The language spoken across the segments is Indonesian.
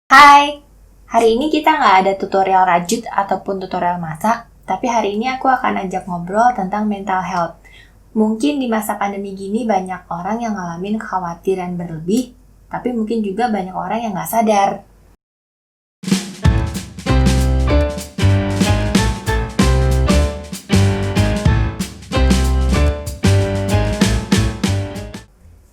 Hai, hari ini kita nggak ada tutorial rajut ataupun tutorial masak, tapi hari ini aku akan ajak ngobrol tentang mental health. Mungkin di masa pandemi gini banyak orang yang ngalamin kekhawatiran berlebih, tapi mungkin juga banyak orang yang nggak sadar.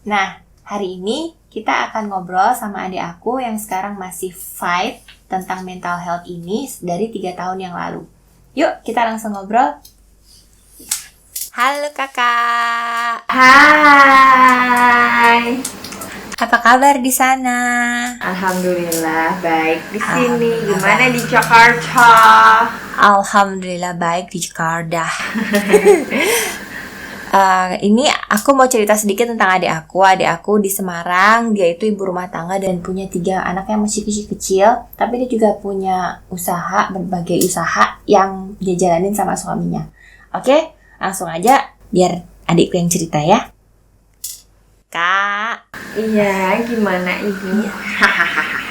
Nah, hari ini kita akan ngobrol sama adik aku yang sekarang masih fight tentang mental health ini dari 3 tahun yang lalu. Yuk, kita langsung ngobrol. Halo kakak. Hai. Apa kabar di sana? Alhamdulillah baik di sini. Alhamdulillah. Gimana di Jakarta? Alhamdulillah baik di Jakarta. Ini aku mau cerita sedikit tentang adik aku. Adik aku di Semarang, dia itu ibu rumah tangga dan punya 3 anak yang masih kecil-kecil. Tapi dia juga punya usaha, berbagai usaha yang dia jalanin sama suaminya. Oke, langsung aja biar adikku yang cerita ya. Kak, Iya, gimana ibu?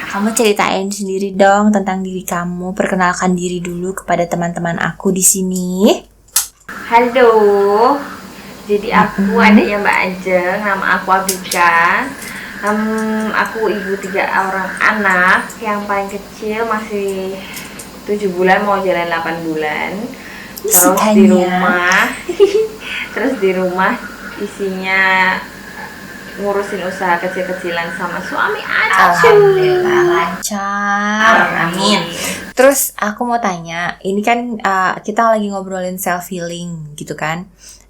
kamu ceritain sendiri dong tentang diri kamu. Perkenalkan diri dulu kepada teman-teman aku di sini. Halo. Jadi aku adiknya Mbak Ajeng, nama aku Abika. Aku ibu 3 orang anak. Yang paling kecil masih 7 bulan mau jalan 8 bulan. Terus di rumah isinya ngurusin usaha kecil-kecilan sama suami aja. Alhamdulillah lancar. Amin. Terus aku mau tanya, ini kan kita lagi ngobrolin self healing gitu kan?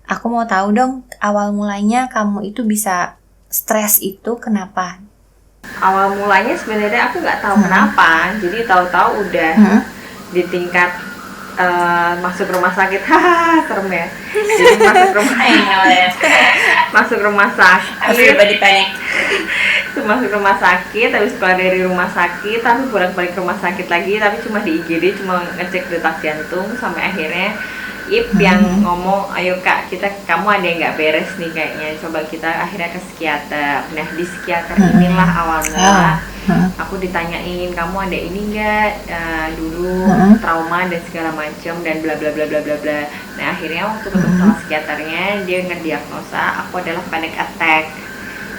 Aku mau tahu dong awal mulanya kamu itu bisa stres itu kenapa? Awal mulanya sebenarnya aku nggak tahu kenapa, jadi tahu-tahu udah di tingkat masuk rumah sakit. Serem ya. Jadi masuk rumah sakit. Masuk rumah sakit, habis keluar dari rumah sakit, tapi bolak-balik ke rumah sakit lagi, tapi cuma di IGD, cuma ngecek detak jantung, sampai akhirnya yang ngomong, ayo kak, kamu ada yang nggak beres nih kayaknya, coba kita akhirnya ke psikiater. Nah di psikiater inilah awal mula aku ditanyain, kamu ada ini nggak dulu trauma dan segala macam dan bla bla bla bla bla bla. Nah akhirnya waktu ketemu sama psikiaternya, dia ngediagnosa aku adalah panic attack.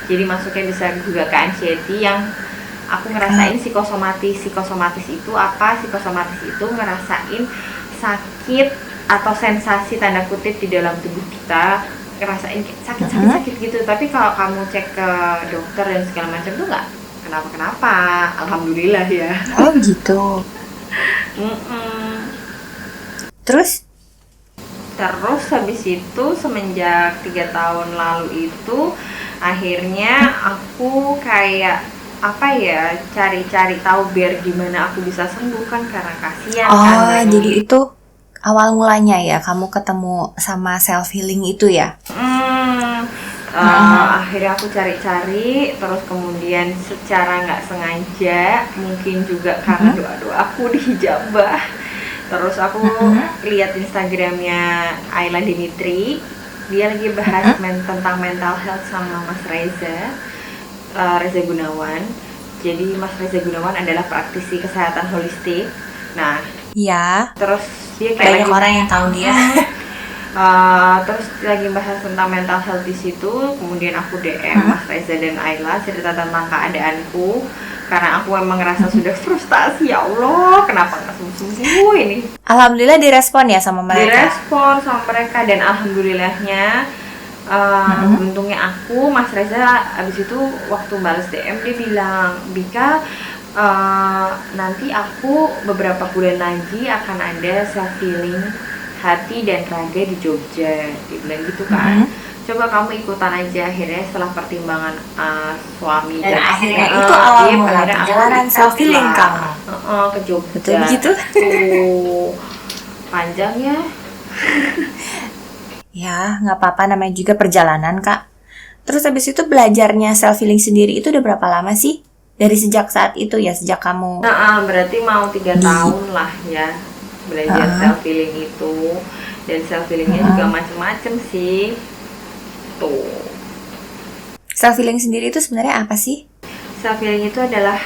Jadi masuknya bisa juga ke anxiety yang aku ngerasain psikosomatis itu apa? Psikosomatis itu ngerasain sakit atau sensasi tanda kutip di dalam tubuh kita, ngerasain sakit gitu. Tapi kalau kamu cek ke dokter dan segala macam tuh nggak kenapa-kenapa, alhamdulillah ya. Oh gitu. Terus habis itu semenjak 3 tahun lalu itu akhirnya aku kayak cari-cari tahu biar gimana aku bisa sembuh kan, karena kasihan kan. jadi itu awal mulanya ya kamu ketemu sama self healing itu ya? Akhirnya aku cari-cari, terus kemudian secara nggak sengaja, mungkin juga karena doa-doa aku dihijabah, terus aku lihat Instagramnya Ayla Dimitri, dia lagi bahas tentang mental health sama Mas Reza Gunawan. Jadi Mas Reza Gunawan adalah praktisi kesehatan holistik. Nah, ya. Terus dia kayak banyak orang yang tahu dia. Terus lagi bahas tentang mental health di situ. Kemudian aku DM Mas Reza dan Ayla cerita tentang keadaanku, karena aku memang ngerasa sudah frustasi. Ya Allah, kenapa nggak sembuh ini? Alhamdulillah direspon ya sama mereka. Direspon sama mereka, dan alhamdulillahnya untungnya aku, Mas Reza abis itu waktu balas DM dia bilang, Bika, nanti aku beberapa bulan lagi akan ada self healing hati dan raga di Jogja, dia bilang gitu kan. Coba kamu ikutan aja. Akhirnya setelah pertimbangan suami dan akhirnya itu awal mula perjalanan self healing kamu ke Jogja. Betul begitu? Panjang ya. Ya, nggak apa-apa, namanya juga perjalanan, Kak. Terus habis itu belajarnya self healing sendiri itu udah berapa lama sih? Dari sejak saat itu ya, sejak kamu? Berarti mau 3 tahun lah ya belajar self healing itu. Dan self healingnya juga macem-macem sih. Tuh. Self healing sendiri itu sebenarnya apa sih? Self healing itu adalah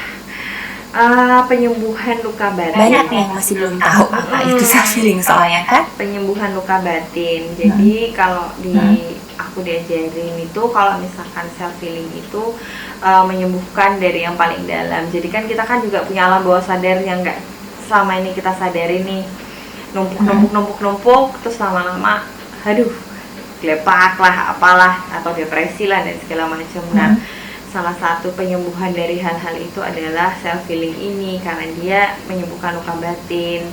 Penyembuhan luka batin. Banyak yang masih belum tahu apa itu self healing soalnya kan. Penyembuhan luka batin. Jadi kalau aku diajarin itu kalau misalkan self healing itu menyembuhkan dari yang paling dalam. Jadi kan kita kan juga punya alam bawah sadar yang nggak selama ini kita sadari nih, numpuk terus lama-lama aduh gelepak lah apalah atau depresi lah dan segala macam. Nah, salah satu penyembuhan dari hal-hal itu adalah self healing ini, karena dia menyembuhkan luka batin.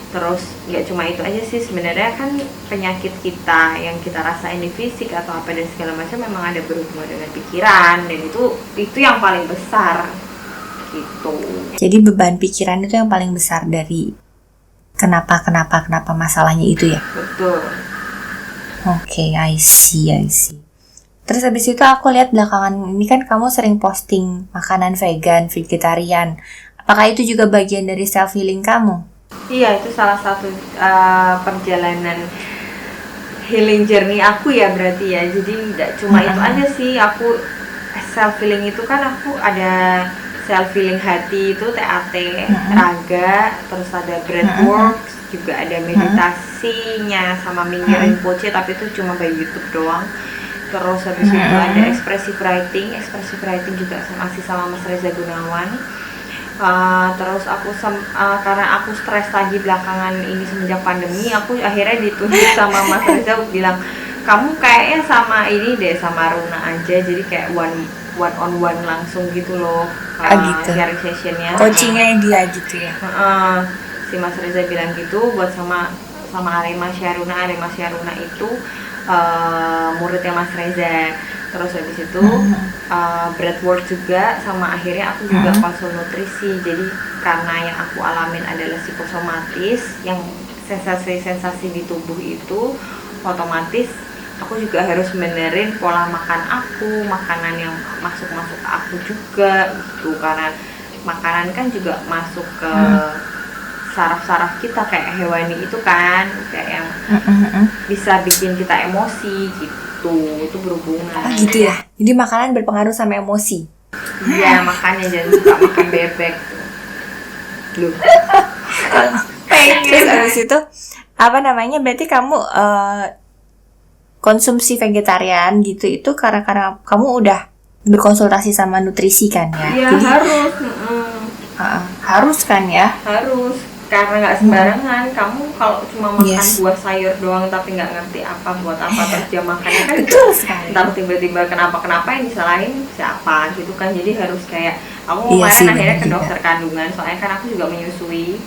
Terus nggak cuma itu aja sih, sebenarnya kan penyakit kita yang kita rasain di fisik atau apa dan segala macam memang ada berhubungan dengan pikiran, dan itu yang paling besar gitu. Jadi beban pikiran itu yang paling besar dari kenapa masalahnya itu ya. Betul. Oke, I see. Terus habis itu aku lihat belakangan ini kan kamu sering posting makanan vegan, vegetarian. Apakah itu juga bagian dari self healing kamu? Iya, itu salah satu perjalanan healing journey aku ya berarti ya. Jadi tidak cuma itu aja sih, aku self healing itu kan aku ada self healing hati itu TAT, raga, terus ada breathwork, juga ada meditasinya sama Mingyur Rinpoche, tapi itu cuma by YouTube doang. Terus habis itu ada expressive writing juga masih sama Mas Reza Gunawan. Terus aku karena aku stres lagi belakangan ini semenjak pandemi, aku akhirnya ditulis sama Mas Reza bilang, kamu kayaknya sama ini deh, sama Runa aja, jadi kayak one on one langsung gitu loh, gitu. sharing sessionnya, coachingnya dia gitu ya. Si Mas Reza bilang gitu buat sama Arema Syaruna itu muridnya Mas Reza. Terus habis itu breathwork juga, sama akhirnya aku juga konsul nutrisi. Jadi karena yang aku alamin adalah psikosomatis, yang sensasi di tubuh itu otomatis aku juga harus benerin pola makan aku, makanan yang masuk ke aku juga gitu, karena makanan kan juga masuk ke saraf-saraf kita kayak hewani itu kan, kayak yang bisa bikin kita emosi gitu, itu berhubungan. Gitu ya, jadi makanan berpengaruh sama emosi. Iya, makanya jangan suka makan bebek tuh. Terus abis itu berarti kamu konsumsi vegetarian gitu itu karena kamu udah berkonsultasi sama nutrisi kan ya? Iya, jadi harus. Harus kan ya? Harus, karena nggak sembarangan. Kamu kalau cuma makan buah sayur doang tapi nggak ngerti buat apa terus dia makannya kan betul sekali. Ntar tiba-tiba kenapa yang disalahin siapa gitu kan. Jadi harus kayak aku kemarin akhirnya ke dokter kandungan, soalnya kan aku juga menyusui.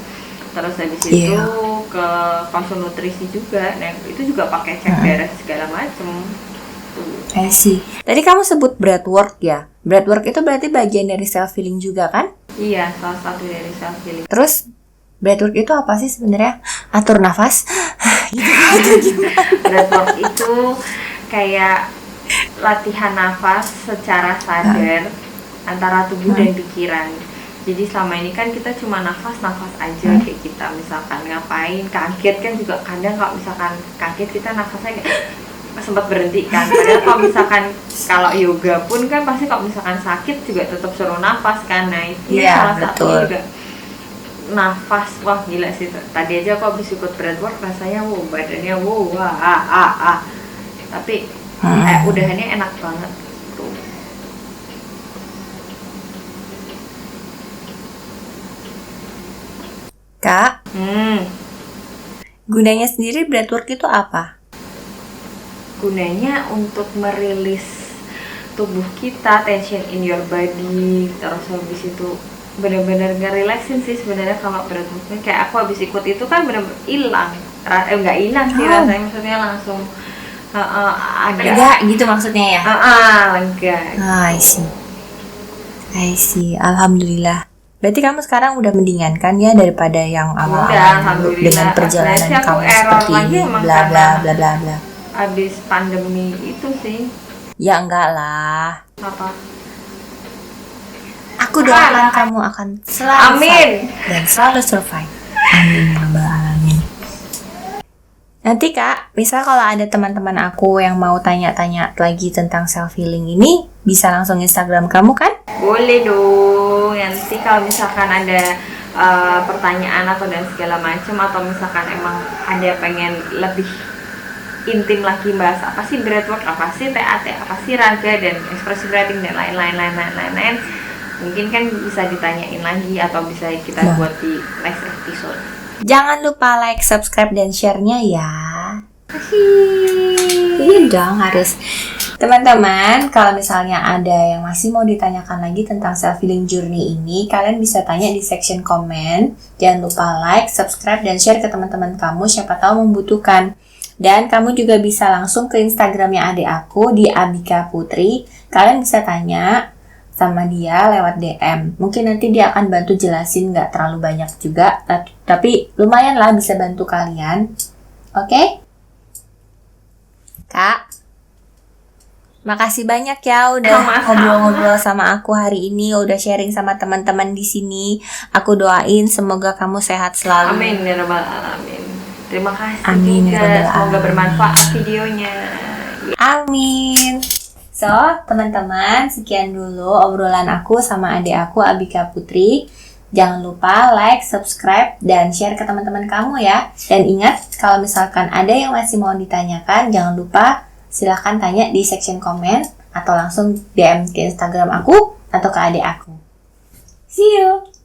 Terus habis itu ke konsul nutrisi juga, nah itu juga pakai cek darah segala macem. I see. Tadi kamu sebut breathwork ya? Breathwork itu berarti bagian dari self healing juga kan? Iya, salah satu dari self healing. Terus breathwork itu apa sih sebenarnya? Atur nafas? Breathwork itu kayak latihan nafas secara sadar antara tubuh dan pikiran. Jadi selama ini kan kita cuma nafas aja, kayak kita misalkan ngapain kaget kan juga kadang kalau misalkan kaget kita nafasnya kayak sempat berhenti kan. Padahal kalau misalkan kalau yoga pun kan pasti kalau misalkan sakit juga tetap suruh nafas kan. Nah itu salah satunya juga nafas. Wah gila sih, tadi aja aku habis ikut breathwork rasanya badannya tapi udahannya enak banget tuh. Kak, gunanya sendiri breathwork itu apa? Gunanya untuk merilis tubuh kita, tension in your body. Terus habis itu benar-benar ngerelaksin sih sebenarnya kalau breathwork. Kayak aku habis ikut itu kan benar-benar hilang. Nggak hilang sih rasanya, maksudnya langsung lega gitu maksudnya ya? Lega. I see. Alhamdulillah. Berarti kamu sekarang udah mendingan kan ya daripada yang awal-awal dengan perjalanan kamu seperti bla bla bla bla bla. Abis pandemi itu sih. Ya enggak lah. Apa? Aku doakan kamu akan selalu amin dan selalu survive. Amin ya rabbal alamin. Nanti Kak, misal kalau ada teman-teman aku yang mau tanya-tanya lagi tentang self-healing ini, bisa langsung Instagram kamu kan? Boleh dong. Nanti kalau misalkan ada pertanyaan atau dan segala macam, atau misalkan emang ada pengen lebih intim lagi bahas apa sih breathwork, apa sih TAT, apa sih raga dan expressive breathing dan lain-lain, mungkin kan bisa ditanyain lagi atau bisa kita buat di next episode. Jangan lupa like, subscribe, dan share-nya ya. Iya dong, harus. Teman-teman, kalau misalnya ada yang masih mau ditanyakan lagi tentang self-healing journey ini, kalian bisa tanya di section komen. Jangan lupa like, subscribe, dan share ke teman-teman kamu, siapa tahu membutuhkan. Dan kamu juga bisa langsung ke Instagramnya adik aku di Abika Putri. Kalian bisa tanya sama dia lewat DM. Mungkin nanti dia akan bantu jelasin, nggak terlalu banyak juga, tapi lumayan lah bisa bantu kalian. Oke? Kak, makasih banyak ya udah ngobrol-ngobrol sama aku hari ini, udah sharing sama teman-teman di sini. Aku doain semoga kamu sehat selalu. Amin ya rabbal alamin. Terima kasih Amin ya juga. rabbal Semoga alamin. bermanfaat videonya. Amin. So, teman-teman, sekian dulu obrolan aku sama adik aku Abika Putri. Jangan lupa like, subscribe, dan share ke teman-teman kamu ya. Dan ingat, kalau misalkan ada yang masih mau ditanyakan, jangan lupa silahkan tanya di section komen atau langsung DM ke Instagram aku atau ke adik aku. See you!